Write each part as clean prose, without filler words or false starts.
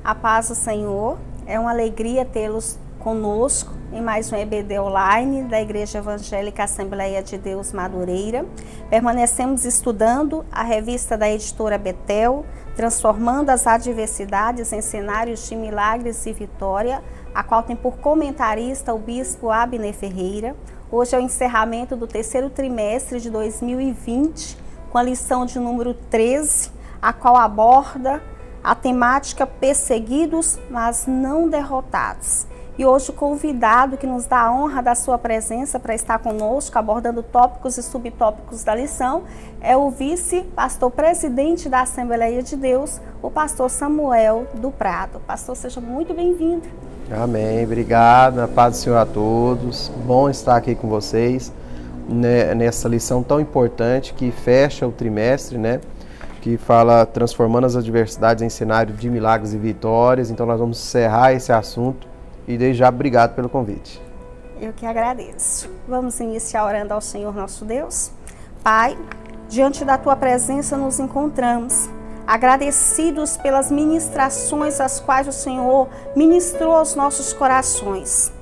A paz do Senhor, é uma alegria tê-los conosco em mais um EBD online da Igreja Evangélica Assembleia de Deus Madureira. Permanecemos estudando a revista da editora Betel, Transformando as Adversidades em Cenários de Milagres e Vitória, a qual tem por comentarista o Bispo Abner Ferreira. Hoje é o encerramento do terceiro trimestre de 2020, com a lição de número 13, a qual aborda a temática perseguidos, mas não derrotados. E hoje o convidado que nos dá a honra da sua presença para estar conosco, abordando tópicos e subtópicos da lição, é o vice-pastor presidente da Assembleia de Deus, o pastor Samuel do Prado. Pastor, seja muito bem-vindo. Amém, obrigado, a paz do Senhor a todos. Bom estar aqui com vocês nessa lição tão importante que fecha o trimestre, que fala transformando as adversidades em cenário de milagres e vitórias. Então nós vamos encerrar esse assunto e desde já obrigado pelo convite. Eu que agradeço. Vamos iniciar orando ao Senhor nosso Deus. Pai, diante da Tua presença nos encontramos, agradecidos pelas ministrações as quais o Senhor ministrou aos nossos corações.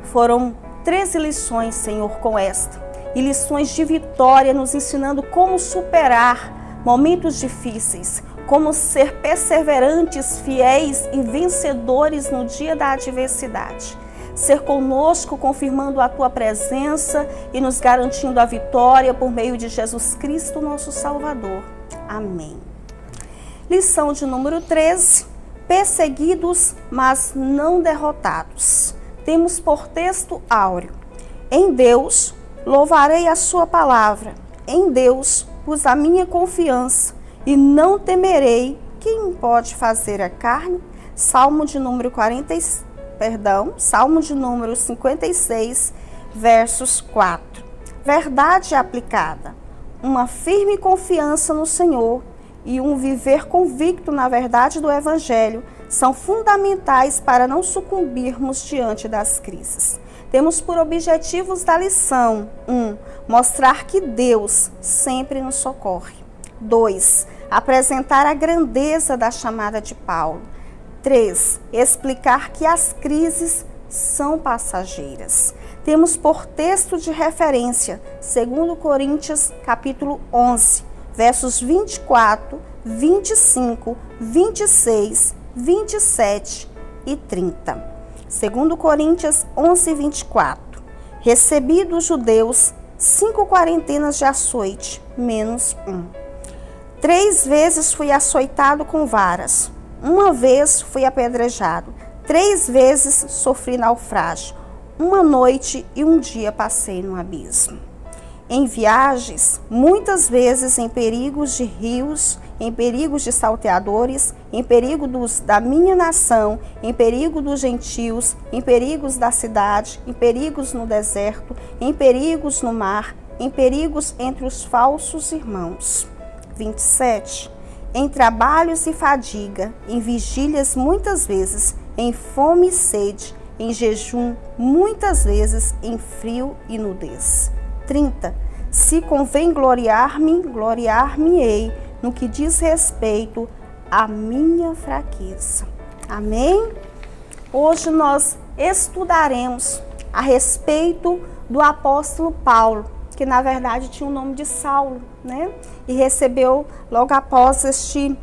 Foram 13 lições, Senhor, com esta, e lições de vitória, nos ensinando como superar momentos difíceis, como ser perseverantes, fiéis e vencedores no dia da adversidade. Ser conosco, confirmando a Tua presença e nos garantindo a vitória por meio de Jesus Cristo, nosso Salvador. Amém. Lição de número 13, perseguidos, mas não derrotados. Temos por texto áureo: em Deus louvarei a sua palavra, em Deus pus a minha confiança e não temerei quem pode fazer a carne. Salmo de número 56, versos 4. Verdade aplicada: uma firme confiança no Senhor e um viver convicto na verdade do Evangelho são fundamentais para não sucumbirmos diante das crises. Temos por objetivos da lição: 1. Mostrar que Deus sempre nos socorre. 2. Apresentar a grandeza da chamada de Paulo. 3. Explicar que as crises são passageiras. Temos por texto de referência 2 Coríntios capítulo 11, versos 24, 25, 26, 27 e 30. 2 Coríntios 11, 24. Recebi dos judeus 5 quarentenas de açoite, menos 1. 3 vezes fui açoitado com varas. 1 vez fui apedrejado. 3 vezes sofri naufrágio. 1 noite e 1 dia passei no abismo. Em viagens, muitas vezes em perigos de rios, em perigos de salteadores, em perigo da minha nação, em perigo dos gentios, em perigos da cidade, em perigos no deserto, em perigos no mar, em perigos entre os falsos irmãos. 27. Em trabalhos e fadiga, em vigílias muitas vezes, em fome e sede, em jejum muitas vezes, em frio e nudez. 30. Se convém gloriar-me, gloriar-me-ei no que diz respeito à minha fraqueza. Amém? Hoje nós estudaremos a respeito do apóstolo Paulo, que na verdade tinha o nome de Saulo, E recebeu logo após este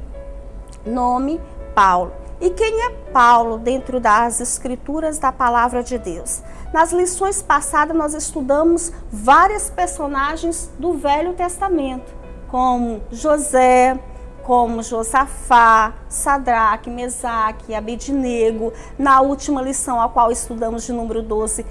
nome Paulo. E quem é Paulo dentro das escrituras da palavra de Deus? Nas lições passadas nós estudamos vários personagens do Velho Testamento, como José, como Josafá, Sadraque, Mesaque, Abednego. Na última lição, a qual estudamos de número 12,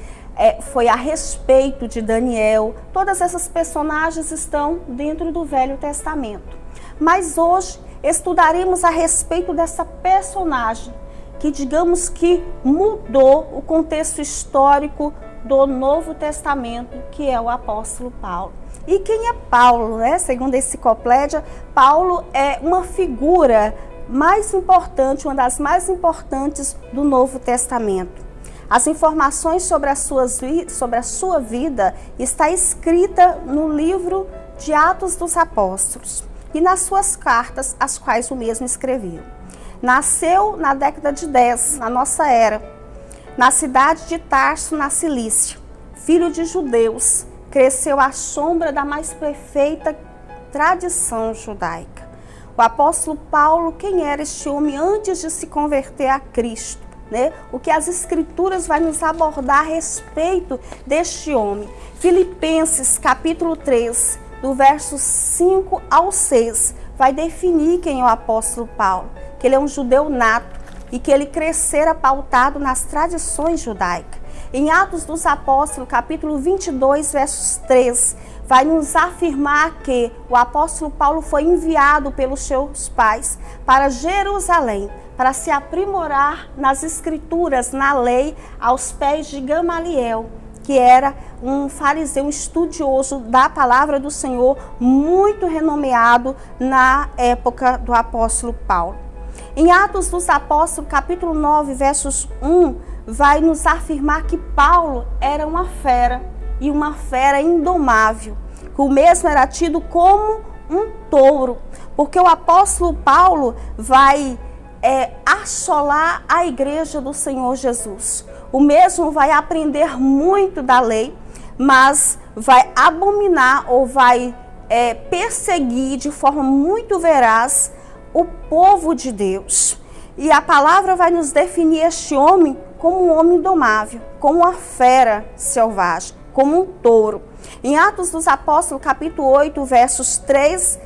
foi a respeito de Daniel. Todas essas personagens estão dentro do Velho Testamento. Mas hoje estudaremos a respeito dessa personagem que, digamos que mudou o contexto histórico do Novo Testamento, que é o apóstolo Paulo. E quem é Paulo, Segundo a enciclopédia, Paulo é uma figura mais importante, uma das mais importantes do Novo Testamento. As informações sobre a sua vida está escrita no livro de Atos dos Apóstolos e nas suas cartas, as quais o mesmo escreveu. Nasceu na década de 10, na nossa era, na cidade de Tarso, na Cilícia. Filho de judeus, cresceu à sombra da mais perfeita tradição judaica. O apóstolo Paulo, quem era este homem antes de se converter a Cristo? O que as Escrituras vai nos abordar a respeito deste homem. Filipenses capítulo 3, do verso 5 ao 6, vai definir quem é o apóstolo Paulo, que ele é um judeu nato e que ele crescera pautado nas tradições judaicas. Em Atos dos Apóstolos, capítulo 22, versos 3, vai nos afirmar que o apóstolo Paulo foi enviado pelos seus pais para Jerusalém, para se aprimorar nas escrituras, na lei, aos pés de Gamaliel, que era um fariseu estudioso da palavra do Senhor, muito renomeado na época do apóstolo Paulo. Em Atos dos Apóstolos, capítulo 9, versos 1, vai nos afirmar que Paulo era uma fera, e uma fera indomável, que o mesmo era tido como um touro, porque o apóstolo Paulo vai assolar a igreja do Senhor Jesus. O mesmo vai aprender muito da lei, mas vai abominar ou vai perseguir de forma muito veraz o povo de Deus. E a palavra vai nos definir este homem como um homem indomável, como uma fera selvagem, como um touro. Em Atos dos Apóstolos, capítulo 8, versos 3,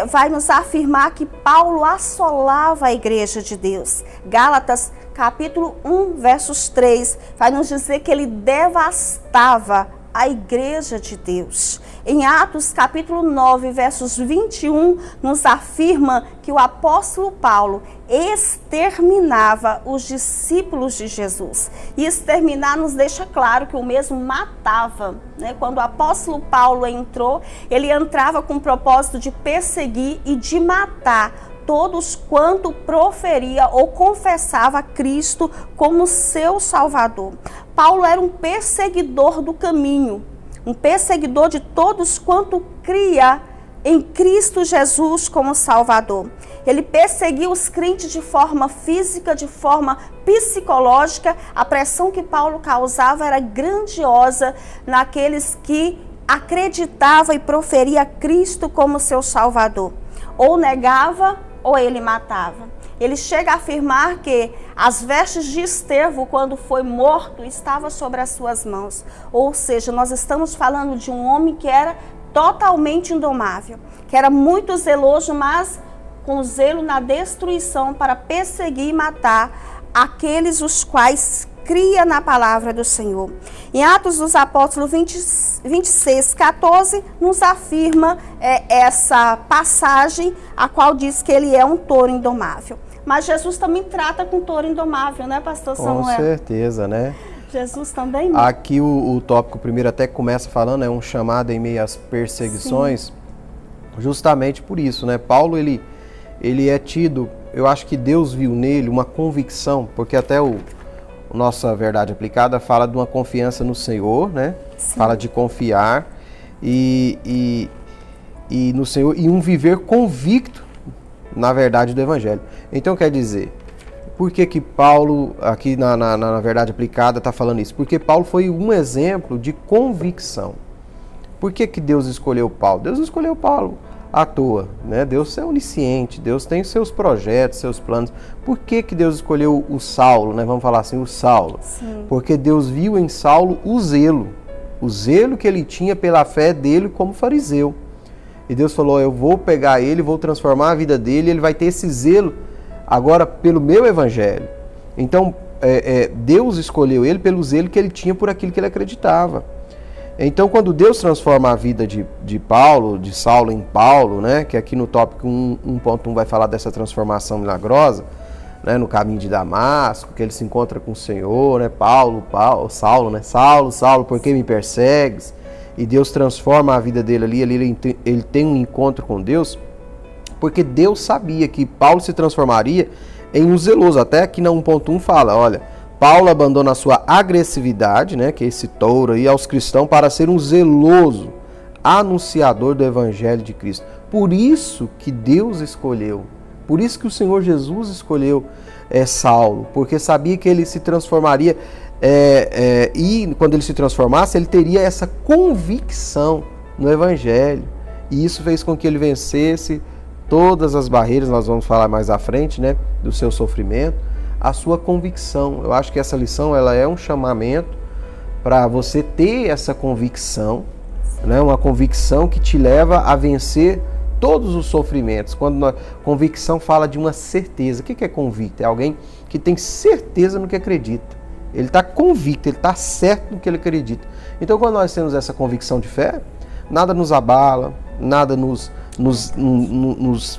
vai nos afirmar que Paulo assolava a igreja de Deus. Gálatas, capítulo 1, versos 3, vai nos dizer que ele devastava a igreja de Deus. Em Atos, capítulo 9, versos 21, nos afirma que o apóstolo Paulo exterminava os discípulos de Jesus. E exterminar nos deixa claro que o mesmo matava, Quando o apóstolo Paulo entrou, ele entrava com o propósito de perseguir e de matar todos quanto proferia ou confessava Cristo como seu Salvador. Paulo era um perseguidor do caminho, um perseguidor de todos quanto cria em Cristo Jesus como Salvador. Ele perseguia os crentes de forma física, de forma psicológica. A pressão que Paulo causava era grandiosa naqueles que acreditavam e proferia Cristo como seu Salvador. Ou negava ou ele matava. Ele chega a afirmar que as vestes de Estevão, quando foi morto, estavam sobre as suas mãos. Ou seja, nós estamos falando de um homem que era totalmente indomável, que era muito zeloso, mas com zelo na destruição para perseguir e matar aqueles os quais cria na palavra do Senhor. Em Atos dos Apóstolos 26, 14, nos afirma essa passagem, a qual diz que ele é um touro indomável. Mas Jesus também trata com touro indomável, pastor Samuel? Com certeza, Jesus também. Aqui o tópico primeiro até começa falando, é um chamado em meio às perseguições. Sim. Justamente por isso, Paulo, ele é tido, eu acho que Deus viu nele uma convicção, porque até o Nossa Verdade Aplicada fala de uma confiança no Senhor, Sim. Fala de confiar e no Senhor e um viver convicto na verdade do Evangelho. Então quer dizer, por que Paulo, aqui na Verdade Aplicada, está falando isso? Porque Paulo foi um exemplo de convicção. Por que Deus escolheu Paulo? Deus escolheu Paulo à toa, Deus é onisciente, Deus tem seus projetos, seus planos. Por que Deus escolheu o Saulo, Vamos falar assim, o Saulo. Sim. Porque Deus viu em Saulo o zelo que ele tinha pela fé dele como fariseu. E Deus falou, eu vou pegar ele, vou transformar a vida dele, ele vai ter esse zelo agora pelo meu evangelho. Então, Deus escolheu ele pelo zelo que ele tinha por aquilo que ele acreditava. Então, quando Deus transforma a vida de Paulo, de Saulo em Paulo, que aqui no tópico 1.1 vai falar dessa transformação milagrosa, no caminho de Damasco, que ele se encontra com o Senhor, Saulo, por que me persegues? E Deus transforma a vida dele ali, ele tem um encontro com Deus, porque Deus sabia que Paulo se transformaria em um zeloso. Até aqui na 1.1 fala, olha, Paulo abandona a sua agressividade, que é esse touro aí, aos cristãos para ser um zeloso anunciador do Evangelho de Cristo. Por isso que Deus escolheu Por isso que o Senhor Jesus escolheu Saulo, porque sabia que ele se transformaria e quando ele se transformasse, ele teria essa convicção no Evangelho. E isso fez com que ele vencesse todas as barreiras, nós vamos falar mais à frente, né, do seu sofrimento, a sua convicção. Eu acho que essa lição ela é um chamamento para você ter essa convicção, né, uma convicção que te leva a vencer todos os sofrimentos. Quando a convicção fala de uma certeza. O que é convicto? É alguém que tem certeza no que acredita. Ele está convicto, ele está certo no que ele acredita. Então, quando nós temos essa convicção de fé, nada nos abala, nada nos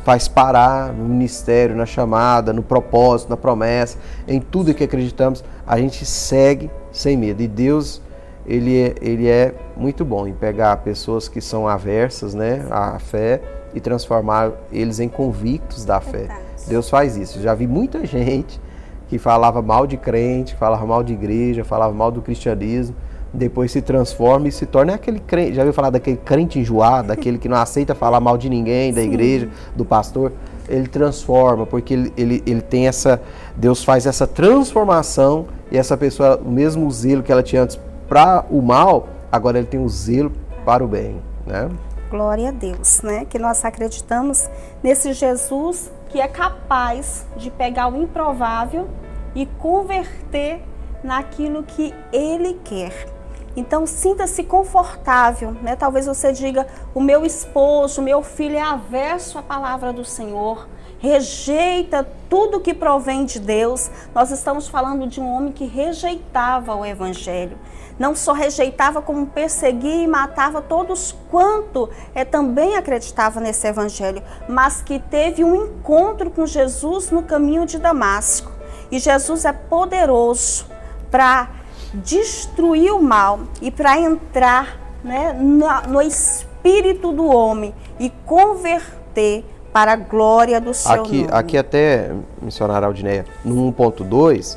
faz parar no ministério, na chamada, no propósito, na promessa, em tudo que acreditamos. A gente segue sem medo. E Deus, ele é muito bom em pegar pessoas que são aversas, né, à fé e transformar eles em convictos da fé. Deus faz isso. Já vi muita gente que falava mal de crente, falava mal de igreja, falava mal do cristianismo, depois se transforma e se torna aquele crente. Já ouviu falar daquele crente enjoado, daquele que não aceita falar mal de ninguém, da igreja, do pastor? Ele transforma, porque ele tem essa... Deus faz essa transformação e essa pessoa, o mesmo zelo que ela tinha antes para o mal, agora ele tem o zelo para o bem, né? Glória a Deus, né? Que nós acreditamos nesse Jesus que é capaz de pegar o improvável e converter naquilo que Ele quer. Então, sinta-se confortável, né? Talvez você diga, o meu esposo, o meu filho é averso à palavra do Senhor, rejeita tudo que provém de Deus. Nós estamos falando de um homem que rejeitava o Evangelho. Não só rejeitava, como perseguia e matava todos quanto também acreditava nesse Evangelho, mas que teve um encontro com Jesus no caminho de Damasco. E Jesus é poderoso para destruir o mal e para entrar, né, no espírito do homem e converter para a glória do seu nome. Aqui até, missionária Aldineia, no 1.2,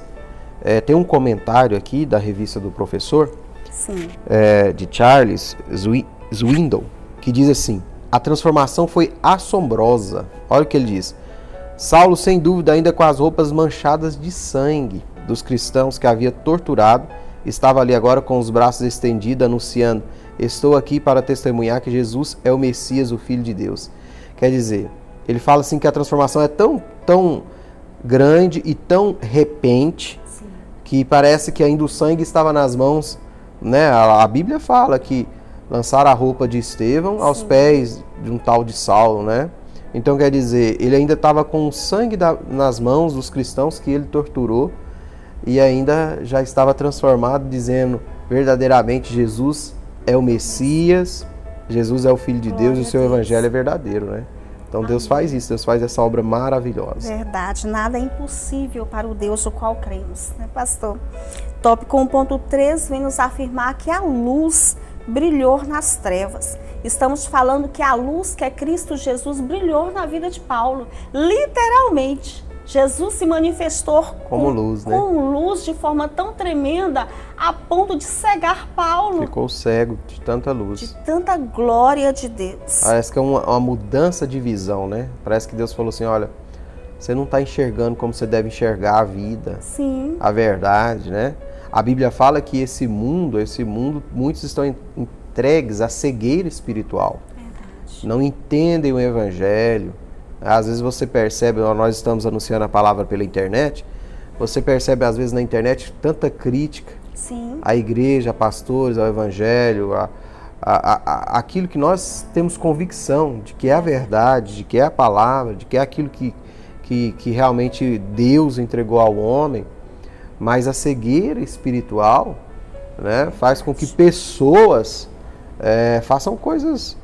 tem um comentário aqui da revista do professor, de Charles Swindoll, que diz assim: a transformação foi assombrosa. Olha o que ele diz. Saulo, sem dúvida, ainda com as roupas manchadas de sangue dos cristãos que havia torturado, estava ali agora com os braços estendidos, anunciando: estou aqui para testemunhar que Jesus é o Messias, o Filho de Deus. Quer dizer, ele fala assim que a transformação é tão grande e tão repente, que parece que ainda o sangue estava nas mãos, né? A Bíblia fala que lançaram a roupa de Estevão aos pés de um tal de Saulo, né? Então, quer dizer, ele ainda estava com o sangue nas mãos dos cristãos que ele torturou e ainda já estava transformado, dizendo verdadeiramente Jesus é o Messias, Jesus é o Filho de Deus e o seu Evangelho é verdadeiro, né? Então Deus faz isso, Deus faz essa obra maravilhosa. Verdade, nada é impossível para o Deus o qual cremos, né, pastor? Tópico 1.3 vem nos afirmar que a luz brilhou nas trevas. Estamos falando que a luz, que é Cristo Jesus, brilhou na vida de Paulo. Literalmente, Jesus se manifestou como luz, né? Com luz de forma tão tremenda a ponto de cegar Paulo. Ficou cego de tanta luz. De tanta glória de Deus. Parece que é uma mudança de visão, né? Parece que Deus falou assim, olha, você não está enxergando como você deve enxergar a vida, a verdade, né? A Bíblia fala que esse mundo, muitos estão entregues à cegueira espiritual. Verdade. Não entendem o Evangelho. Às vezes você percebe, nós estamos anunciando a palavra pela internet, você percebe às vezes na internet tanta crítica à igreja, a pastores, ao Evangelho, aquilo que nós temos convicção de que é a verdade, de que é a palavra, de que é aquilo que realmente Deus entregou ao homem. Mas a cegueira espiritual, né, faz com que pessoas façam coisas,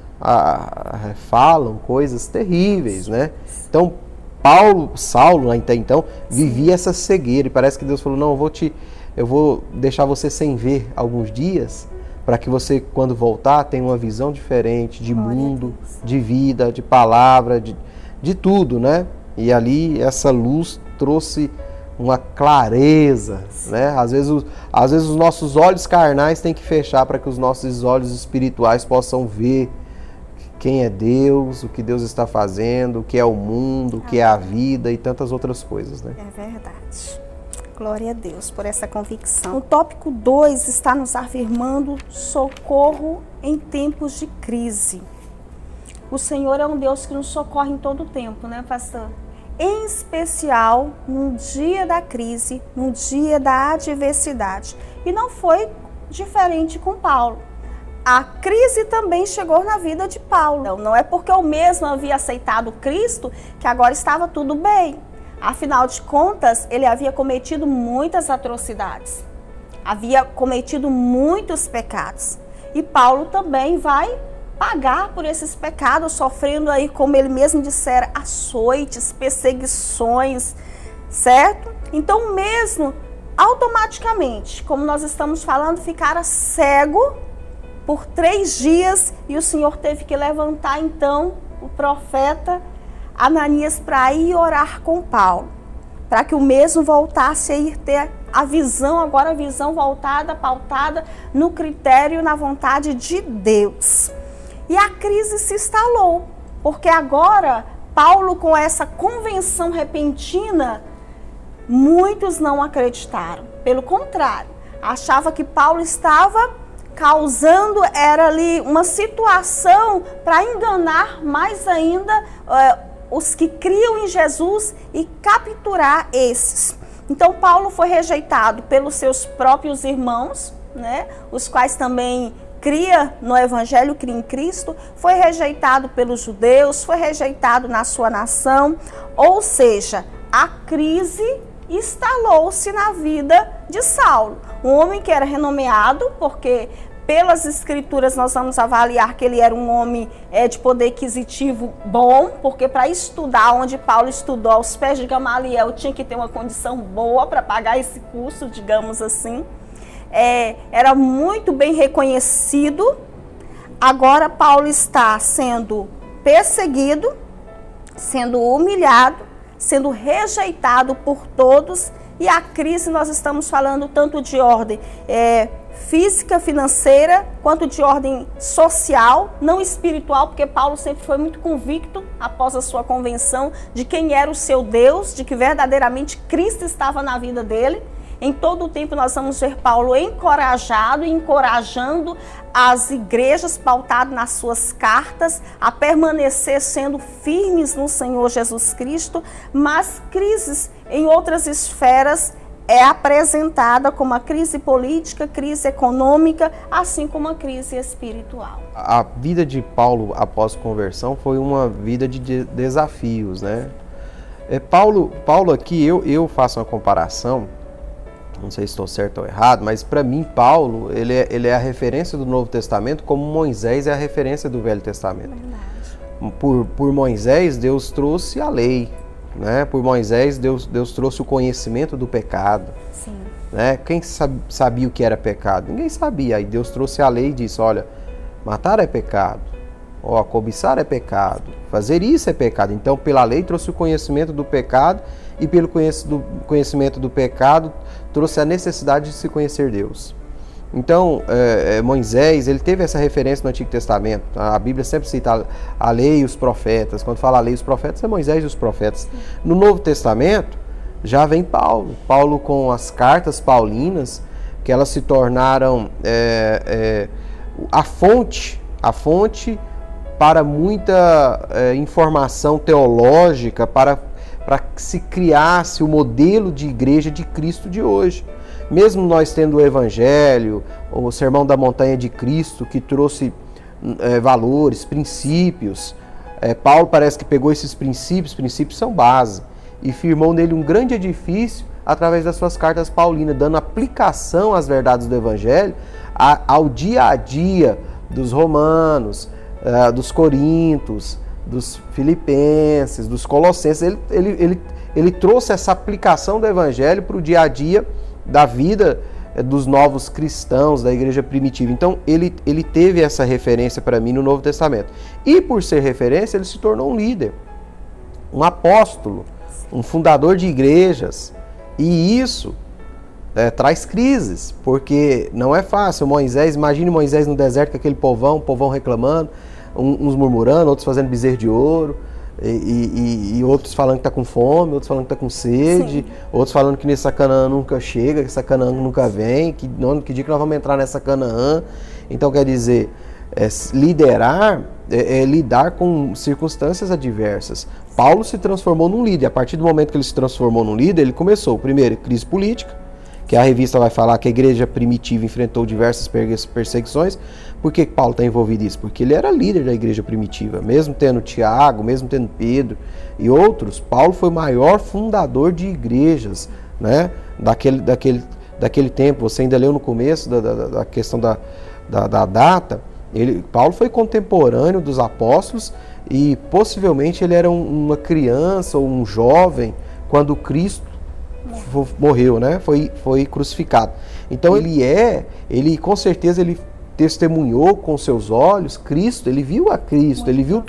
falam coisas terríveis, né? Então, Saulo, até então, vivia essa cegueira. E parece que Deus falou, não, eu vou deixar você sem ver alguns dias, para que você, quando voltar, tenha uma visão diferente de mundo, de vida, de palavra, de tudo, né? E ali, essa luz trouxe uma clareza, né? Às vezes os nossos olhos carnais têm que fechar para que os nossos olhos espirituais possam ver quem é Deus, o que Deus está fazendo, o que é o mundo, o que é a vida e tantas outras coisas, né? É verdade. Glória a Deus por essa convicção. O tópico 2 está nos afirmando socorro em tempos de crise. O Senhor é um Deus que nos socorre em todo o tempo, né, pastor? Em especial no dia da crise, no dia da adversidade. E não foi diferente com Paulo. A crise também chegou na vida de Paulo. Não é porque eu mesmo havia aceitado Cristo que agora estava tudo bem. Afinal de contas, ele havia cometido muitas atrocidades. Havia cometido muitos pecados. E Paulo também vai pagar por esses pecados, sofrendo aí, como ele mesmo dissera, açoites, perseguições, certo? Então mesmo, automaticamente, como nós estamos falando, ficara cego por 3 dias e o Senhor teve que levantar então o profeta Ananias para ir orar com Paulo, para que o mesmo voltasse a ir ter a visão, agora a visão voltada, pautada no critério, na vontade de Deus. E a crise se instalou, porque agora Paulo, com essa convenção repentina, muitos não acreditaram. Pelo contrário, achava que Paulo estava causando, era ali uma situação para enganar mais ainda os que criam em Jesus e capturar esses. Então Paulo foi rejeitado pelos seus próprios irmãos, né, os quais também cria no Evangelho, cria em Cristo, foi rejeitado pelos judeus, foi rejeitado na sua nação, ou seja, a crise instalou-se na vida de Saulo, um homem que era renomeado, porque pelas escrituras nós vamos avaliar que ele era um homem de poder aquisitivo bom, porque para estudar onde Paulo estudou, aos pés de Gamaliel, tinha que ter uma condição boa para pagar esse curso, digamos assim. Era muito bem reconhecido. Agora Paulo está sendo perseguido, sendo humilhado, sendo rejeitado por todos, e a crise nós estamos falando tanto de ordem física, financeira, quanto de ordem social, não espiritual, porque Paulo sempre foi muito convicto, após a sua convenção, de quem era o seu Deus, de que verdadeiramente Cristo estava na vida dele. Em todo o tempo nós vamos ver Paulo encorajado e encorajando as igrejas, pautado nas suas cartas, a permanecer sendo firmes no Senhor Jesus Cristo, mas crises em outras esferas é apresentada como a crise política, crise econômica, assim como a crise espiritual. A vida de Paulo após conversão foi uma vida de desafios, né? Paulo aqui, eu faço uma comparação, não sei se estou certo ou errado, mas para mim Paulo, ele é a referência do Novo Testamento, como Moisés é a referência do Velho Testamento. Verdade. Por Moisés, Deus trouxe a lei, né? Por Moisés, Deus trouxe o conhecimento do pecado. Sim. Né? Quem sabia o que era pecado? Ninguém sabia. Aí Deus trouxe a lei e disse, olha, matar é pecado, cobiçar é pecado, fazer isso é pecado. Então, pela lei, trouxe o conhecimento do pecado, e pelo conhecimento do pecado, trouxe a necessidade de se conhecer Deus. Então, Moisés, ele teve essa referência no Antigo Testamento. A Bíblia sempre cita a lei e os profetas. Quando fala a lei e os profetas, é Moisés e os profetas. No Novo Testamento, já vem Paulo. Paulo com as cartas paulinas, que elas se tornaram a fonte para muita informação teológica, para que se criasse o modelo de igreja de Cristo de hoje. Mesmo nós tendo o Evangelho, o Sermão da Montanha de Cristo, que trouxe valores, princípios, Paulo parece que pegou esses princípios são base, e firmou nele um grande edifício através das suas cartas paulinas, dando aplicação às verdades do Evangelho ao dia a dia dos romanos, dos coríntios, dos filipenses, dos colossenses. Ele trouxe essa aplicação do Evangelho para o dia a dia da vida dos novos cristãos, da igreja primitiva. Então, ele teve essa referência para mim no Novo Testamento. E por ser referência, ele se tornou um líder, um apóstolo, um fundador de igrejas. E isso traz crises, porque não é fácil. Imagine Moisés no deserto com aquele povão reclamando. uns murmurando, outros fazendo bezerro de ouro, e outros falando que está com fome, outros falando que está com sede, outros falando que nessa Canaã nunca chega, que essa Canaã nunca vem, que dia que nós vamos entrar nessa Canaã. Então, quer dizer, liderar é lidar com circunstâncias adversas. Paulo se transformou num líder. A partir do momento que ele se transformou num líder, ele começou, primeiro, crise política, que a revista vai falar que a igreja primitiva enfrentou diversas perseguições. Por que Paulo está envolvido nisso? Porque ele era líder da igreja primitiva. Mesmo tendo Tiago, mesmo tendo Pedro e outros, Paulo foi o maior fundador de igrejas, né? daquele tempo. Você ainda leu no começo da questão da data. Paulo foi contemporâneo dos apóstolos e possivelmente ele era uma criança ou um jovem quando Cristo morreu, né? Foi crucificado. Então ele com certeza ele testemunhou com seus olhos Cristo, ele viu a Cristo, ele viu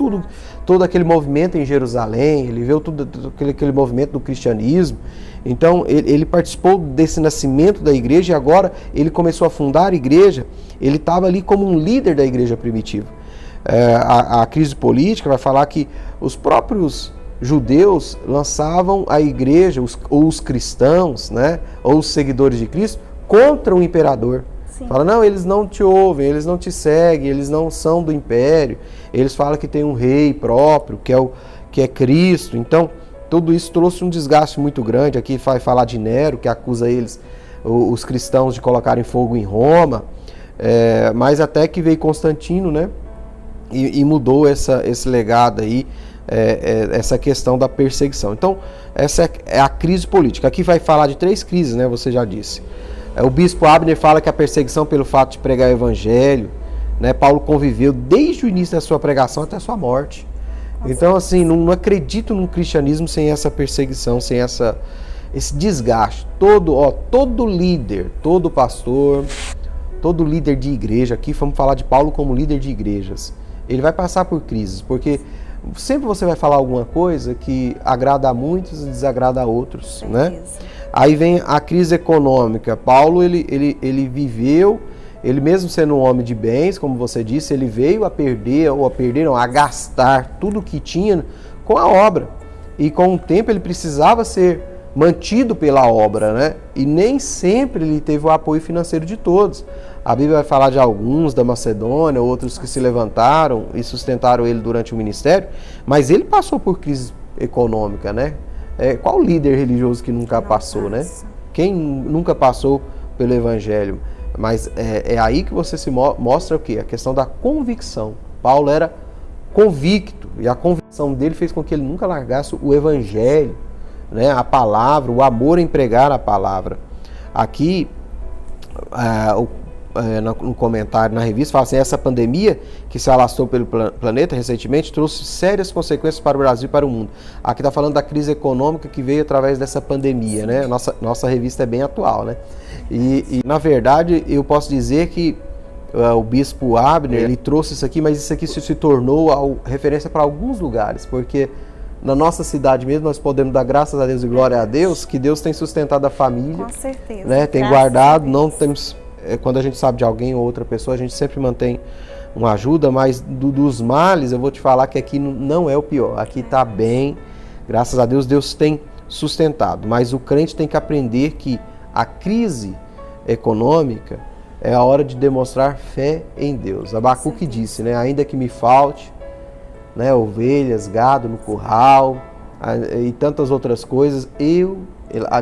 todo aquele movimento em Jerusalém, ele viu todo aquele movimento do cristianismo. Então ele participou desse nascimento da igreja e agora ele começou a fundar a igreja. Ele estava ali como um líder da igreja primitiva. A crise política vai falar que os próprios judeus lançavam a igreja, os cristãos, né, ou os seguidores de Cristo, contra o imperador. Fala, não, eles não te ouvem, eles não te seguem, eles não são do império. Eles falam que tem um rei próprio, que é Cristo. Então, tudo isso trouxe um desgaste muito grande. Aqui vai falar de Nero, que acusa os cristãos de colocarem fogo em Roma. Mas até que veio Constantino, né, e mudou esse legado aí, essa questão da perseguição. Então, essa é a crise política. Aqui vai falar de 3 crises, né, você já disse. O bispo Abner fala que a perseguição pelo fato de pregar o evangelho, né, Paulo conviveu desde o início da sua pregação até a sua morte. Então, assim, não acredito num cristianismo sem essa perseguição, sem esse desgaste. Todo líder, todo pastor, todo líder de igreja, aqui vamos falar de Paulo como líder de igrejas, ele vai passar por crises, porque sempre você vai falar alguma coisa que agrada a muitos e desagrada a outros, né? Aí vem a crise econômica. Paulo, ele viveu, ele mesmo sendo um homem de bens, como você disse, ele veio a gastar tudo que tinha com a obra. E com o tempo ele precisava ser mantido pela obra, né? E nem sempre ele teve o apoio financeiro de todos. A Bíblia vai falar de alguns da Macedônia, outros que se levantaram e sustentaram ele durante o ministério, mas ele passou por crise econômica, né? Qual líder religioso que nunca passou, né? Quem nunca passou pelo evangelho? Mas é aí que você se mostra o quê? A questão da convicção. Paulo era convicto e a convicção dele fez com que ele nunca largasse o evangelho, né? A palavra, o amor em pregar a palavra. Aqui, no comentário na revista, fala assim: essa pandemia que se alastrou pelo planeta recentemente trouxe sérias consequências para o Brasil e para o mundo. Aqui está falando da crise econômica que veio através dessa pandemia, né? Nossa revista é bem atual, né? E na verdade eu posso dizer que o bispo Abner, ele trouxe isso aqui, mas isso aqui se tornou referência para alguns lugares, porque na nossa cidade mesmo nós podemos dar graças a Deus e glória a Deus que Deus tem sustentado a família, com certeza, né? Tem guardado, não temos, quando a gente sabe de alguém ou outra pessoa, a gente sempre mantém uma ajuda, mas dos males eu vou te falar que aqui não é o pior, aqui está bem, graças a Deus, Deus tem sustentado, mas o crente tem que aprender que a crise econômica é a hora de demonstrar fé em Deus. Abacuque disse, né, ainda que me falte, né, ovelhas, gado no curral e tantas outras coisas, eu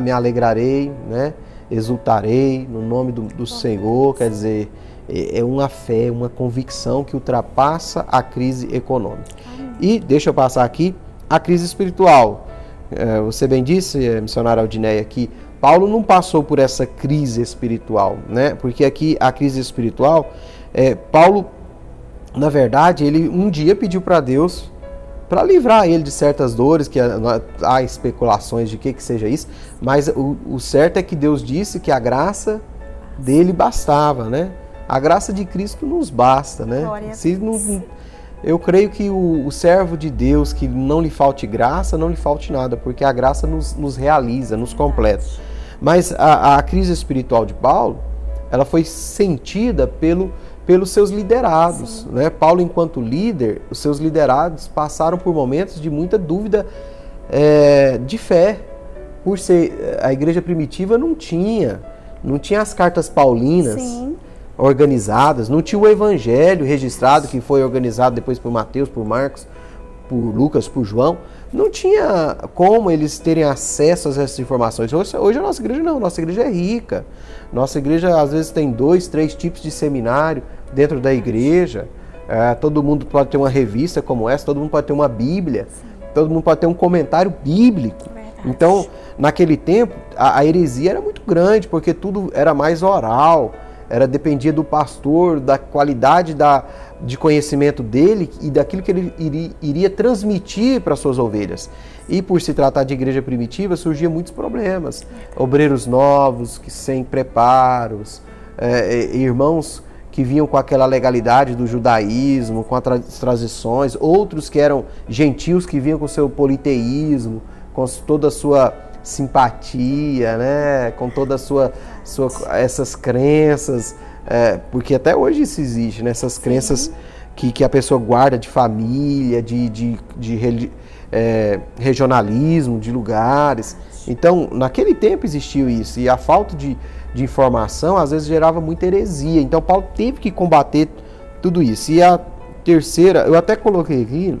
me alegrarei, né, exultarei no nome do Senhor. Quer dizer, é uma fé, uma convicção que ultrapassa a crise econômica. E deixa eu passar aqui a crise espiritual. Você bem disse, missionária Aldineia, que Paulo não passou por essa crise espiritual, né? Porque aqui a crise espiritual, Paulo, na verdade, ele um dia pediu para Deus para livrar ele de certas dores, que há especulações de que seja isso, mas o certo é que Deus disse que a graça dele bastava, né? A graça de Cristo nos basta, né? Eu creio que o servo de Deus, que não lhe falte graça, não lhe falte nada, porque a graça nos realiza, nos completa. Mas a crise espiritual de Paulo, ela foi sentida pelos seus liderados, né? Paulo, enquanto líder, os seus liderados passaram por momentos de muita dúvida de fé. Por ser a igreja primitiva não tinha as cartas paulinas organizadas, não tinha o evangelho registrado, que foi organizado depois por Mateus, por Marcos, por Lucas, por João. Não tinha como eles terem acesso a essas informações. Hoje a nossa igreja não, nossa igreja é rica. Nossa igreja às vezes tem 2, 3 tipos de seminário dentro da igreja. Todo mundo pode ter uma revista como essa, todo mundo pode ter uma Bíblia, todo mundo pode ter um comentário bíblico. Verdade. Então, naquele tempo, a heresia era muito grande, porque tudo era mais oral, dependia do pastor, da qualidade de conhecimento dele e daquilo que ele iria transmitir para suas ovelhas. E por se tratar de igreja primitiva, surgiam muitos problemas. Obreiros novos, sem preparos, irmãos que vinham com aquela legalidade do judaísmo, com as tradições, outros que eram gentios, que vinham com o seu politeísmo, com toda a sua simpatia, né? Com toda essas crenças, porque até hoje isso existe, né? Essas crenças que a pessoa guarda de família, de regionalismo, de lugares. Então, naquele tempo existiu isso, e a falta de informação às vezes gerava muita heresia. Então, Paulo teve que combater tudo isso. E a terceira, eu até coloquei aqui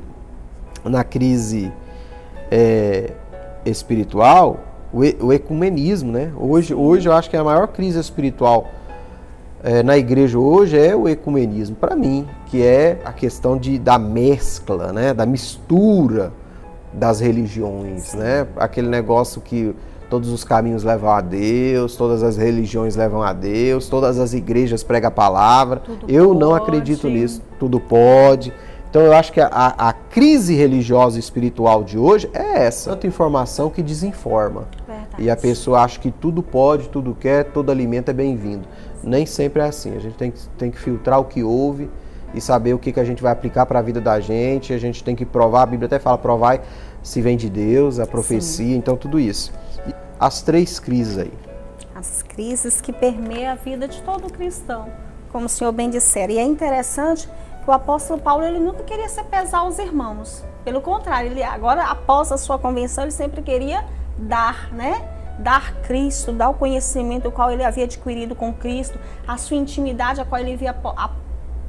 na crise espiritual, o ecumenismo, né? Hoje eu acho que a maior crise espiritual na igreja hoje é o ecumenismo, para mim, que é a questão da mescla, né? Da mistura das religiões, né? Aquele negócio que todos os caminhos levam a Deus, todas as religiões levam a Deus, todas as igrejas pregam a palavra. Eu não acredito nisso, tudo pode. Então eu acho que a crise religiosa e espiritual de hoje é essa, tanta informação que desinforma. Verdade. E a pessoa acha que tudo pode, tudo quer, todo alimento é bem-vindo. Nem sempre é assim, a gente tem que filtrar o que ouve e saber o que a gente vai aplicar para a vida da gente. A gente tem que provar, a Bíblia até fala, provar se vem de Deus, a profecia, então tudo isso. E as 3 crises aí. As crises que permeiam a vida de todo cristão, como o senhor bem dissera. E é interessante que o apóstolo Paulo, ele nunca queria se pesar aos irmãos. Pelo contrário, ele agora, após a sua convenção, ele sempre queria dar, né? Dar Cristo, dar o conhecimento o qual ele havia adquirido com Cristo, a sua intimidade a qual ele havia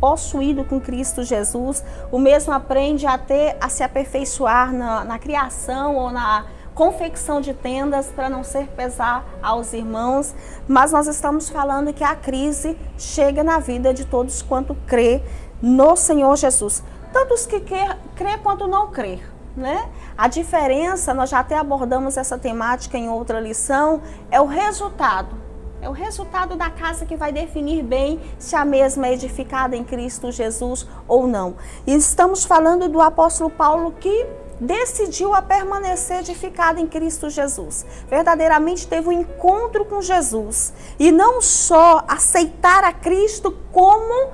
possuído com Cristo Jesus. O mesmo aprende a se aperfeiçoar na criação ou na confecção de tendas para não ser pesar aos irmãos. Mas nós estamos falando que a crise chega na vida de todos quanto crê no Senhor Jesus. Tanto os que crê quanto não crê, né? A diferença, nós já até abordamos essa temática em outra lição, é o resultado. É o resultado da casa que vai definir bem se a mesma é edificada em Cristo Jesus ou não. E estamos falando do apóstolo Paulo que decidiu a permanecer edificado em Cristo Jesus. Verdadeiramente teve um encontro com Jesus. E não só aceitar a Cristo, como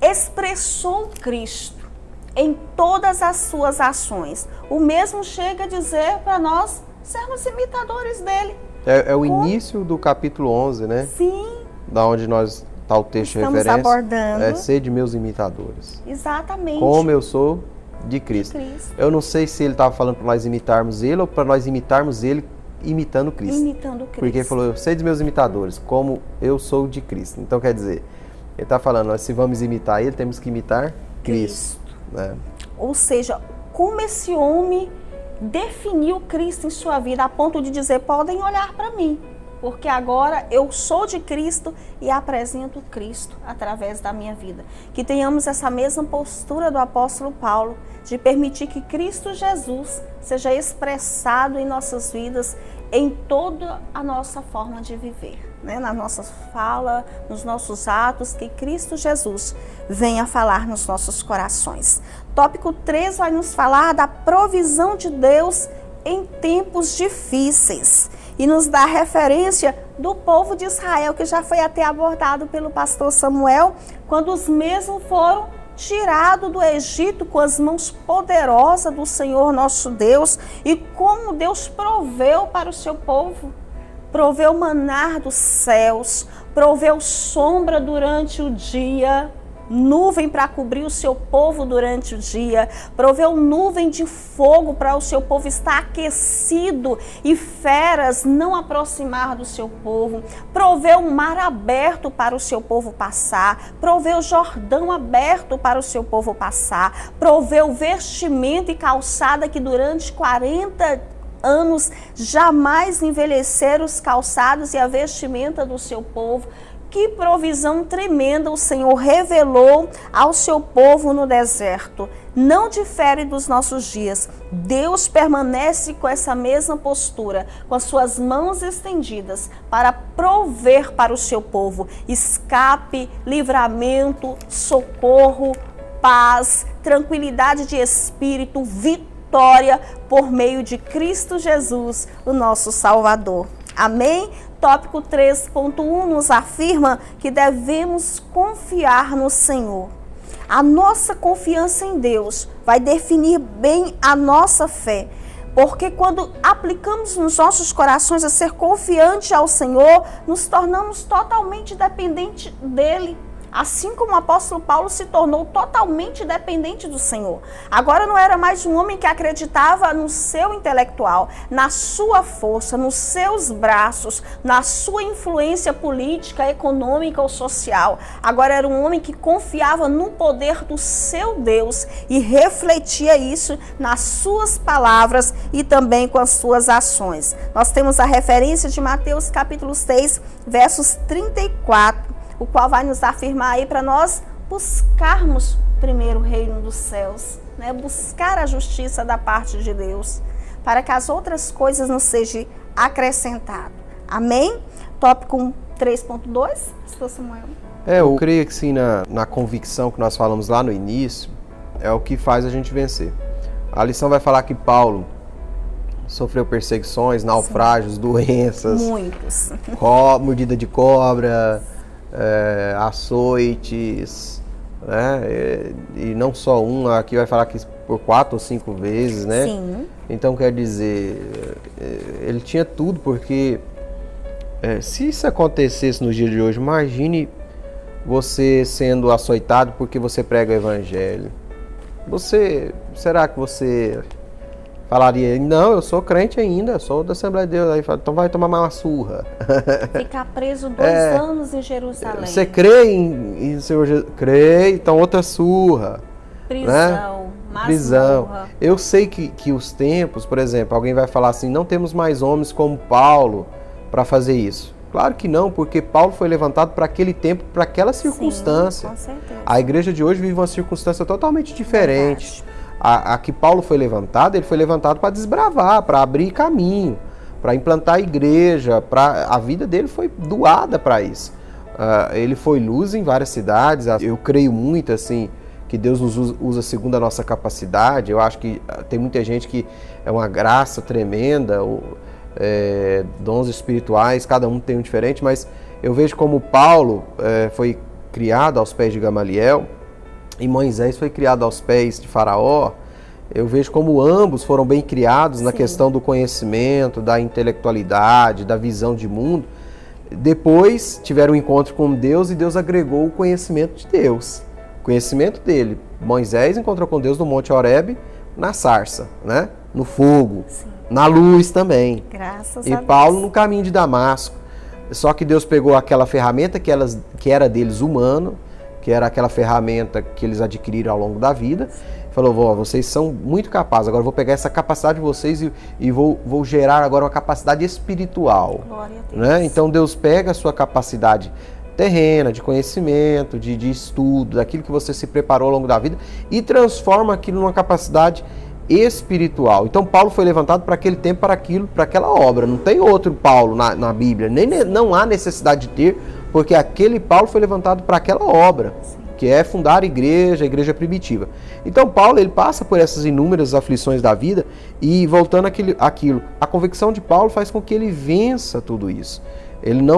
expressou Cristo em todas as suas ações. O mesmo chega a dizer para nós sermos imitadores dele. É o início do capítulo 11, né? Sim. Da onde está o texto de referência. Estamos abordando. Sede meus imitadores. Exatamente. Como eu sou de Cristo. Eu não sei se ele estava falando para nós imitarmos ele ou para nós imitarmos ele imitando Cristo. Imitando Cristo. Porque ele falou, sede meus imitadores, como eu sou de Cristo. Então quer dizer, ele está falando, nós, se vamos imitar ele, temos que imitar Cristo. Né? Ou seja, como esse homem definiu Cristo em sua vida a ponto de dizer, podem olhar para mim, porque agora eu sou de Cristo e apresento Cristo através da minha vida. Que tenhamos essa mesma postura do apóstolo Paulo, de permitir que Cristo Jesus seja expressado em nossas vidas, em toda a nossa forma de viver, né? Na nossa fala, nos nossos atos, que Cristo Jesus venha falar nos nossos corações. Tópico 3 vai nos falar da provisão de Deus em tempos difíceis e nos dá referência do povo de Israel, que já foi até abordado pelo pastor Samuel, quando os mesmos foram tirados do Egito com as mãos poderosas do Senhor nosso Deus, e como Deus proveu para o seu povo. Proveu maná dos céus, proveu sombra durante o dia, nuvem para cobrir o seu povo durante o dia, proveu nuvem de fogo para o seu povo estar aquecido e feras não aproximar do seu povo, proveu um mar aberto para o seu povo passar, proveu Jordão aberto para o seu povo passar, proveu vestimento e calçada que durante 40 anos jamais envelheceram os calçados e a vestimenta do seu povo. Que provisão tremenda o Senhor revelou ao seu povo no deserto. Não difere dos nossos dias. Deus permanece com essa mesma postura, com as suas mãos estendidas, para prover para o seu povo escape, livramento, socorro, paz, tranquilidade de espírito, vitória por meio de Cristo Jesus, o nosso Salvador. Amém? Tópico 3.1 nos afirma que devemos confiar no Senhor. A nossa confiança em Deus vai definir bem a nossa fé, porque quando aplicamos nos nossos corações a ser confiante ao Senhor, nos tornamos totalmente dependentes dele. Assim como o apóstolo Paulo se tornou totalmente dependente do Senhor. Agora não era mais um homem que acreditava no seu intelectual, na sua força, nos seus braços, na sua influência política, econômica ou social. Agora era um homem que confiava no poder do seu Deus e refletia isso nas suas palavras e também com as suas ações. Nós temos a referência de Mateus capítulo 6, versos 34. O qual vai nos afirmar aí para nós buscarmos primeiro o reino dos céus, né? Buscar a justiça da parte de Deus, para que as outras coisas nos sejam acrescentadas. Amém? Tópico 3.2, pastor Samuel. Eu creio que sim, na convicção que nós falamos lá no início, é o que faz a gente vencer. A lição vai falar que Paulo sofreu perseguições, naufrágios, doenças, muitos, mordida de cobra, açoites, né? E não só um, aqui vai falar que por 4 ou 5 vezes, né? Sim. Então quer dizer, ele tinha tudo, porque se isso acontecesse nos dias de hoje, imagine você sendo açoitado porque você prega o evangelho. Será que você falaria, não, eu sou crente ainda, sou da Assembleia de Deus, aí fala, então vai tomar uma surra. Ficar preso 2 anos em Jerusalém. Você crê em Senhor Jesus? Crê, então outra surra. Prisão, né? Prisão. Eu sei que os tempos, por exemplo, alguém vai falar assim, não temos mais homens como Paulo para fazer isso. Claro que não, porque Paulo foi levantado para aquele tempo, para aquela circunstância. Sim, com certeza. A igreja de hoje vive uma circunstância totalmente diferente. A que Paulo foi levantado, ele foi levantado para desbravar, para abrir caminho, para implantar a igreja, a vida dele foi doada para isso. Ele foi luz em várias cidades. Eu creio muito assim que Deus nos usa segundo a nossa capacidade. Eu acho que tem muita gente que é uma graça tremenda, dons espirituais, cada um tem um diferente, mas eu vejo como Paulo foi criado aos pés de Gamaliel, e Moisés foi criado aos pés de Faraó. Eu vejo como ambos foram bem criados na questão do conhecimento, da intelectualidade, da visão de mundo. Depois tiveram um encontro com Deus e Deus agregou o conhecimento de Deus, o conhecimento dele. Moisés encontrou com Deus no Monte Horebe, na sarça, né? No fogo, na luz também. Graças a Deus. Deus. E Paulo no caminho de Damasco. Só que Deus pegou aquela ferramenta que era deles humano, que era aquela ferramenta que eles adquiriram ao longo da vida, falou, vocês são muito capazes, agora eu vou pegar essa capacidade de vocês e vou gerar agora uma capacidade espiritual. Glória a Deus. Né? Então Deus pega a sua capacidade terrena, de conhecimento, de estudo, daquilo que você se preparou ao longo da vida e transforma aquilo numa capacidade espiritual. Então Paulo foi levantado para aquele tempo, para aquela obra. Não tem outro Paulo na Bíblia, não há necessidade de ter, porque aquele Paulo foi levantado para aquela obra, que é fundar a igreja primitiva. Então Paulo, ele passa por essas inúmeras aflições da vida e voltando àquilo, a convicção de Paulo faz com que ele vença tudo isso.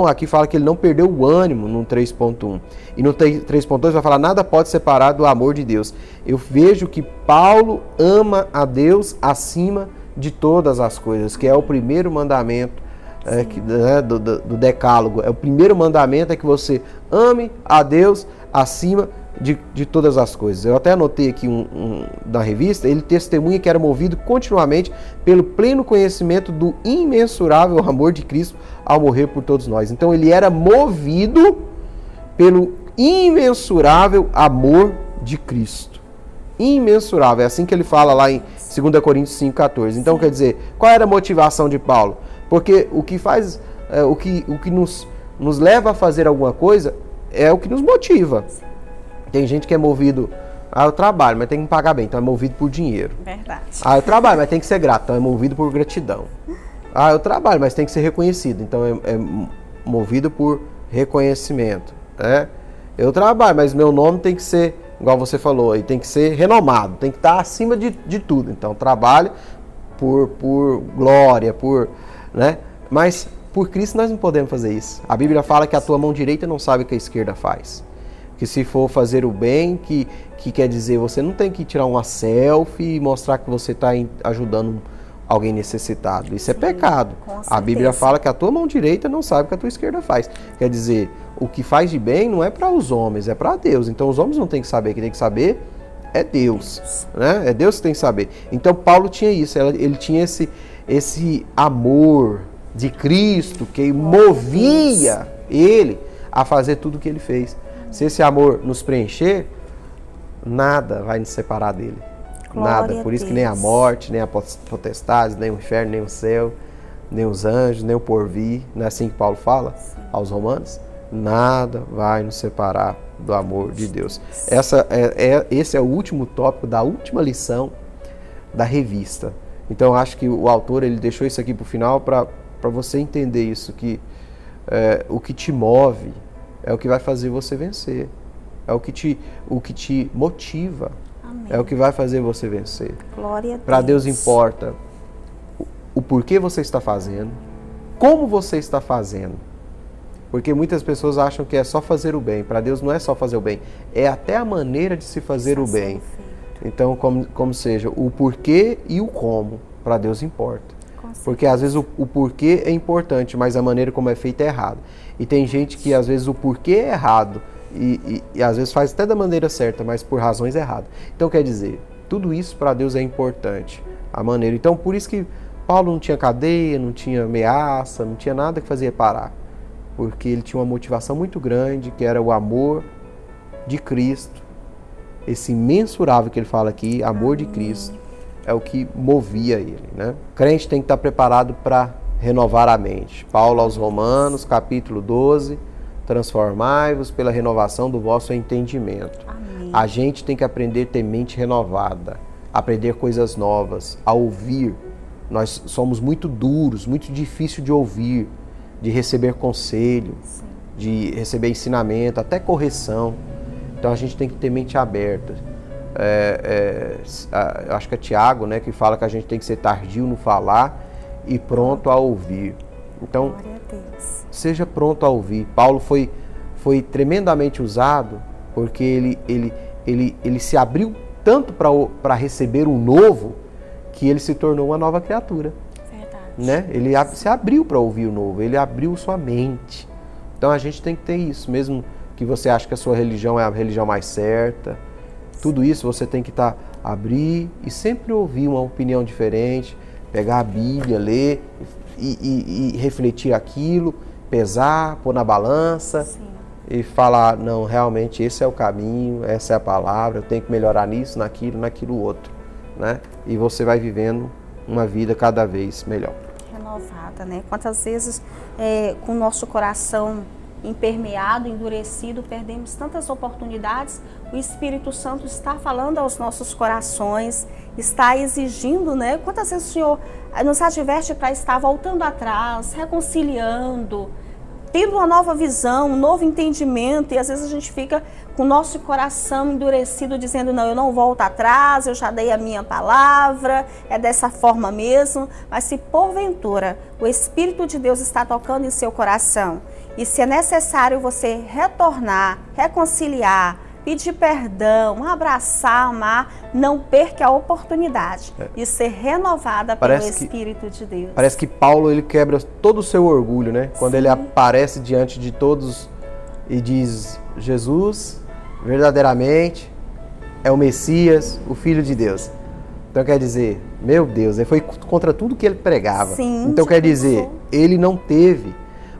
Aqui fala que ele não perdeu o ânimo no 3.1. E no 3.2 vai falar, nada pode separar do amor de Deus. Eu vejo que Paulo ama a Deus acima de todas as coisas, que é o primeiro mandamento né, do decálogo. O primeiro mandamento é que você ame a Deus acima de todas as coisas. Eu até anotei aqui da revista, ele testemunha que era movido continuamente pelo pleno conhecimento do imensurável amor de Cristo ao morrer por todos nós. Então ele era movido pelo imensurável amor de Cristo. Imensurável, é assim que ele fala lá em 2 Coríntios 5,14. Então, quer dizer, qual era a motivação de Paulo? Porque o que faz, o que nos leva a fazer alguma coisa é o que nos motiva. Tem gente que é movido, eu trabalho, mas tem que me pagar bem, então é movido por dinheiro. Verdade. Eu trabalho, mas tem que ser grato, então é movido por gratidão. Eu trabalho, mas tem que ser reconhecido, então é movido por reconhecimento. Eu trabalho, mas meu nome tem que ser, igual você falou, aí tem que ser renomado, tem que estar acima de tudo. Então trabalho por glória, né? Mas por Cristo nós não podemos fazer isso. A Bíblia fala que a tua mão direita não sabe o que a esquerda faz. Que se for fazer o bem, que quer dizer, você não tem que tirar uma selfie e mostrar que você está ajudando alguém necessitado. Isso é pecado. A Bíblia fala que a tua mão direita não sabe o que a tua esquerda faz. Quer dizer, o que faz de bem não é para os homens, é para Deus. Então os homens não têm que saber, quem tem que saber é Deus. Né? É Deus que tem que saber. Então Paulo tinha isso, ele tinha esse amor de Cristo que movia ele a fazer tudo o que ele fez. Se esse amor nos preencher, nada vai nos separar dele. Nada. Por isso que nem a morte, nem a potestade, nem o inferno, nem o céu, nem os anjos, nem o porvir, não é assim que Paulo fala aos Romanos? Nada vai nos separar do amor de Deus. Esse é o último tópico da última lição da revista. Então acho que o autor ele deixou isso aqui para o final para você entender isso, que o que te move é o que vai fazer você vencer. É o que te motiva. Amém. É o que vai fazer você vencer. Glória a Deus. Para Deus importa o porquê você está fazendo, como você está fazendo. Porque muitas pessoas acham que é só fazer o bem. Para Deus não é só fazer o bem, é até a maneira de se fazer o bem. Então, como seja, o porquê e o como, para Deus importa. Porque às vezes o porquê é importante, mas a maneira como é feito é errado. E tem gente que às vezes o porquê é errado e às vezes faz até da maneira certa, mas por razões erradas. Então quer dizer, tudo isso para Deus é importante, a maneira. Então por isso que Paulo não tinha cadeia, não tinha ameaça, não tinha nada que fazia parar. Porque ele tinha uma motivação muito grande, que era o amor de Cristo. Esse imensurável que ele fala aqui, amor de Cristo, é o que movia ele, né? O crente tem que estar preparado para renovar a mente. Paulo aos Romanos, capítulo 12, transformai-vos pela renovação do vosso entendimento. Amém. A gente tem que aprender a ter mente renovada, aprender coisas novas, a ouvir. Nós somos muito duros, muito difícil de ouvir, de receber conselho, de receber ensinamento, até correção. Então a gente tem que ter mente aberta. Acho que é Tiago, né, que fala que a gente tem que ser tardio no falar e pronto a ouvir. Então, seja pronto a ouvir. Paulo foi tremendamente usado porque ele se abriu tanto para receber o novo que ele se tornou uma nova criatura. Verdade. Né? Ele se abriu para ouvir o novo, ele abriu sua mente. Então a gente tem que ter isso, mesmo que você ache que a sua religião é a religião mais certa. Tudo isso você tem que abrir e sempre ouvir uma opinião diferente, pegar a Bíblia, ler e refletir aquilo, pesar, pôr na balança e falar, não, realmente esse é o caminho, essa é a palavra, eu tenho que melhorar nisso, naquilo outro, né? E você vai vivendo uma vida cada vez melhor. Renovada, né? Quantas vezes com o nosso coração impermeado, endurecido, perdemos tantas oportunidades. O Espírito Santo está falando aos nossos corações, está exigindo, né? Quantas vezes o Senhor nos adverte para estar voltando atrás, reconciliando, tendo uma nova visão, um novo entendimento, e às vezes a gente fica com o nosso coração endurecido, dizendo, não, eu não volto atrás, eu já dei a minha palavra, é dessa forma mesmo. Mas se porventura o Espírito de Deus está tocando em seu coração, e se é necessário você retornar, reconciliar, pedir perdão, abraçar, amar, não perca a oportunidade de ser renovada pelo Espírito de Deus. Parece que Paulo, ele quebra todo o seu orgulho, né? Quando ele aparece diante de todos e diz: Jesus, verdadeiramente, é o Messias, o Filho de Deus. Então quer dizer, meu Deus, ele foi contra tudo que ele pregava. Sim, então quer dizer, ele não teve,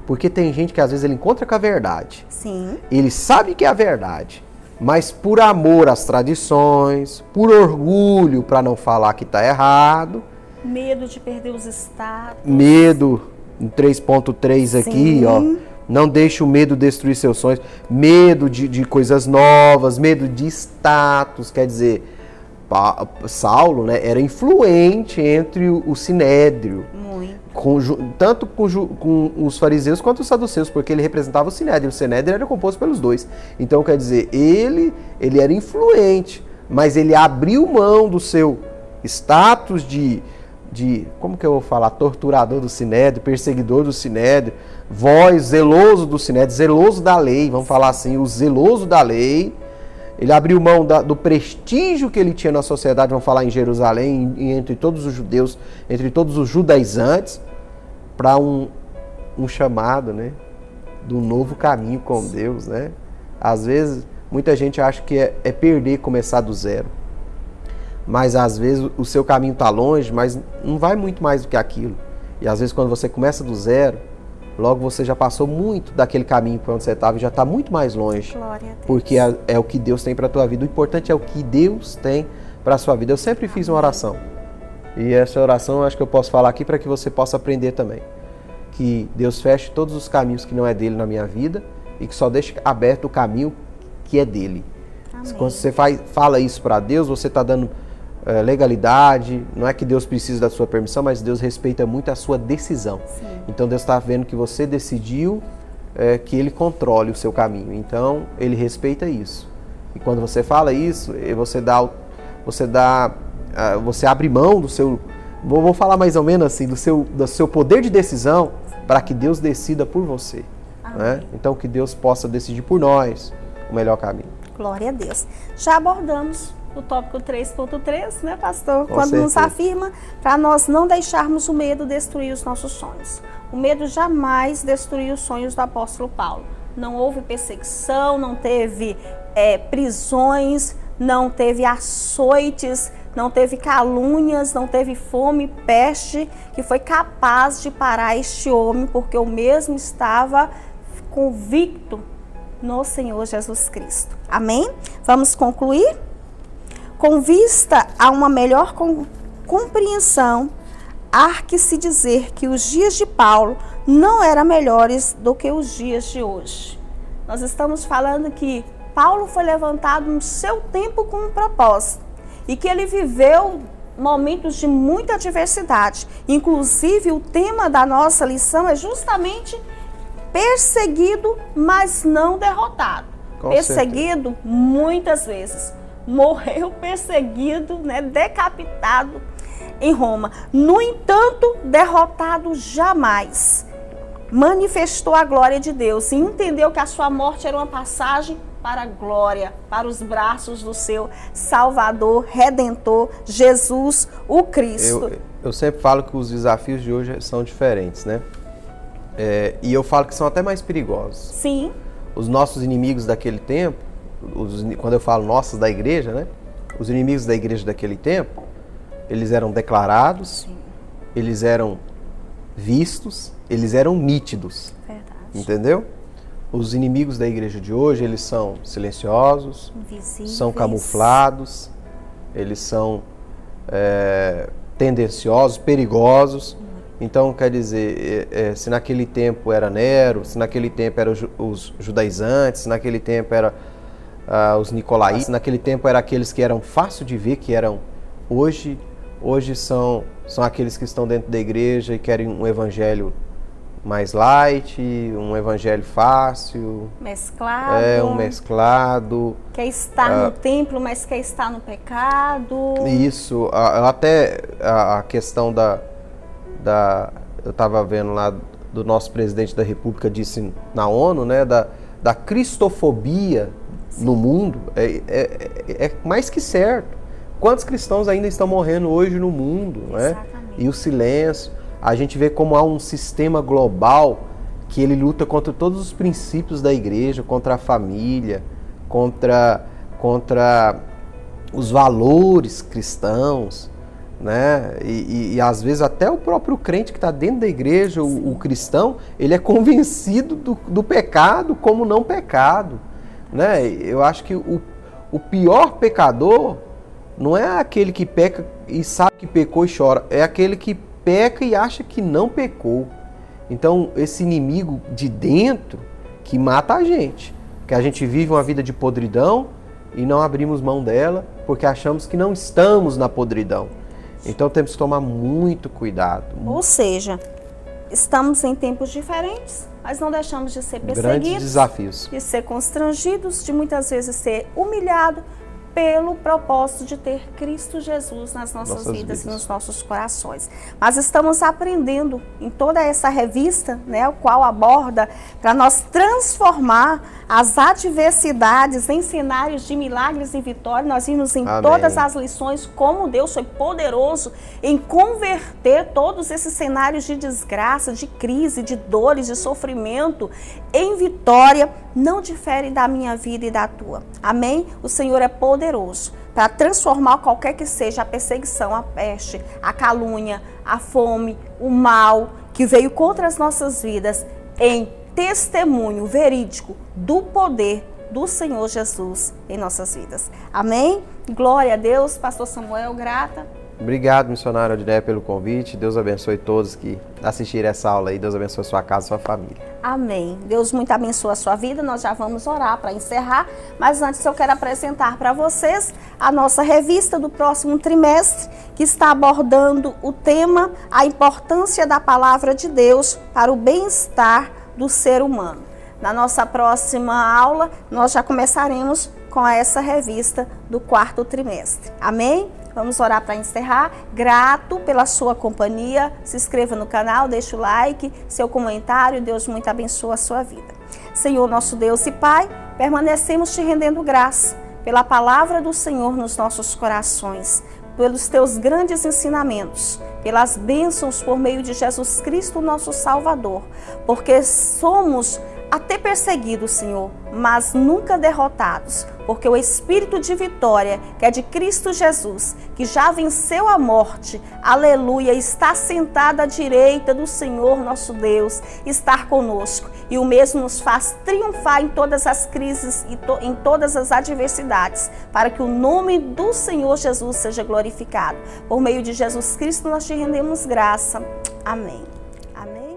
porque tem gente que às vezes ele encontra com a verdade. Sim. Ele sabe que é a verdade, mas por amor às tradições, por orgulho para não falar que está errado. Medo de perder os status. Medo, em 3.3 aqui, ó. Não deixe o medo destruir seus sonhos. Medo de coisas novas, medo de status, quer dizer... Saulo, né, era influente entre o sinédrio, tanto com os fariseus quanto os saduceus, porque ele representava o sinédrio. O sinédrio era composto pelos dois. Então, quer dizer, ele era influente, mas ele abriu mão do seu status de como que eu vou falar, torturador do sinédrio, perseguidor do sinédrio, zeloso do sinédrio, zeloso da lei, vamos falar assim, o zeloso da lei. Ele abriu mão do prestígio que ele tinha na sociedade, vamos falar em Jerusalém, entre todos os judeus, entre todos os judaizantes, para um chamado, né, de um novo caminho com Deus, né? Às vezes, muita gente acha que é perder começar do zero. Mas às vezes o seu caminho está longe, mas não vai muito mais do que aquilo. E às vezes quando você começa do zero, logo você já passou muito daquele caminho para onde você estava e já está muito mais longe. Glória a Deus. Porque é o que Deus tem para a tua vida. O importante é o que Deus tem para a sua vida. Eu sempre fiz uma oração. E essa oração eu acho que eu posso falar aqui para que você possa aprender também. Que Deus feche todos os caminhos que não é dele na minha vida e que só deixe aberto o caminho que é dele. Amém. Quando você fala isso para Deus, você está dando legalidade. Não é que Deus precisa da sua permissão, mas Deus respeita muito a sua decisão. Sim. Então Deus está vendo que você decidiu que Ele controle o seu caminho. Então Ele respeita isso. E quando você fala isso, você abre mão do seu, vou falar mais ou menos assim, do seu poder de decisão para que Deus decida por você. Né? Então que Deus possa decidir por nós o melhor caminho. Glória a Deus. Já abordamos o tópico 3.3, né, pastor? Quando certeza. nos afirma para nós não deixarmos o medo destruir os nossos sonhos. O medo jamais destruiu os sonhos do apóstolo Paulo. Não houve perseguição, não teve prisões, não teve açoites, não teve calúnias, não teve fome, peste, que foi capaz de parar este homem, porque o mesmo estava convicto no Senhor Jesus Cristo. Amém? Vamos concluir? Com vista a uma melhor compreensão, há que se dizer que os dias de Paulo não eram melhores do que os dias de hoje. Nós estamos falando que Paulo foi levantado no seu tempo com um propósito e que ele viveu momentos de muita adversidade. Inclusive, o tema da nossa lição é justamente perseguido, mas não derrotado. Com perseguido certeza. Muitas vezes. Morreu perseguido, né, decapitado em Roma. No entanto, derrotado jamais. Manifestou a glória de Deus e entendeu que a sua morte era uma passagem para a glória, para os braços do seu Salvador, Redentor, Jesus, o Cristo. Eu sempre falo que os desafios de hoje são diferentes, né? E eu falo que são até mais perigosos. Sim. Os nossos inimigos daquele tempo, quando eu falo nossos da igreja, né? Os inimigos da igreja daquele tempo, eles eram declarados, sim, eles eram vistos, eles eram nítidos. Verdade. Entendeu? Os inimigos da igreja de hoje, eles são silenciosos, invisíveis, são camuflados, eles são tendenciosos, perigosos. Então, quer dizer, se naquele tempo era Nero, se naquele tempo eram os judaizantes, se naquele tempo eram os nicolaítas, se naquele tempo eram aqueles que eram fácil de ver, que eram hoje são aqueles que estão dentro da igreja e querem um evangelho mais light, um evangelho fácil. Mesclado. Um mesclado. Quer estar no templo, mas quer estar no pecado. Isso, até a questão eu estava vendo lá do nosso presidente da República, disse na ONU, né, da cristofobia, no mundo é mais que certo. Quantos cristãos ainda estão morrendo hoje no mundo, né? E o silêncio. A gente vê como há um sistema global que ele luta contra todos os princípios da igreja, contra a família, contra os valores cristãos, né? E às vezes até o próprio crente que está dentro da igreja, o cristão, ele é convencido do pecado como não pecado, né? Eu acho que o pior pecador não é aquele que peca e sabe que pecou e chora, é aquele que peca e acha que não pecou. Então, esse inimigo de dentro que mata a gente, que a gente vive uma vida de podridão e não abrimos mão dela porque achamos que não estamos na podridão. Então, temos que tomar muito cuidado. Ou seja, estamos em tempos diferentes, mas não deixamos de ser perseguidos, grandes desafios, de ser constrangidos, de muitas vezes ser humilhado, pelo propósito de ter Cristo Jesus nas nossas vidas e nos nossos corações. Mas estamos aprendendo em toda essa revista, né, o qual aborda para nós transformar as adversidades em cenários de milagres e vitória. Nós vimos em todas as lições como Deus foi poderoso em converter todos esses cenários de desgraça, de crise, de dores, de sofrimento em vitória. Não difere da minha vida e da tua. Amém? O Senhor é poderoso para transformar qualquer que seja a perseguição, a peste, a calúnia, a fome, o mal que veio contra as nossas vidas em testemunho verídico do poder do Senhor Jesus em nossas vidas. Amém? Glória a Deus. Pastor Samuel, grata. Obrigado, missionário Odinei, pelo convite. Deus abençoe todos que assistiram essa aula aí. Deus abençoe sua casa, sua família. Amém. Deus muito abençoe a sua vida. Nós já vamos orar para encerrar. Mas antes eu quero apresentar para vocês a nossa revista do próximo trimestre, que está abordando o tema A Importância da Palavra de Deus para o Bem-Estar do Ser Humano. Na nossa próxima aula, nós já começaremos com essa revista do quarto trimestre. Amém? Vamos orar para encerrar. Grato pela sua companhia. Se inscreva no canal, deixa o like, seu comentário. Deus muito abençoe a sua vida. Senhor, nosso Deus e Pai, permanecemos te rendendo graça pela palavra do Senhor nos nossos corações, pelos teus grandes ensinamentos, pelas bênçãos por meio de Jesus Cristo, nosso Salvador, porque somos até perseguidos, Senhor, mas nunca derrotados, porque o Espírito de vitória, que é de Cristo Jesus, que já venceu a morte, aleluia, está sentado à direita do Senhor nosso Deus, está conosco, e o mesmo nos faz triunfar em todas as crises e em todas as adversidades, para que o nome do Senhor Jesus seja glorificado. Por meio de Jesus Cristo nós te rendemos graça. Amém. Amém.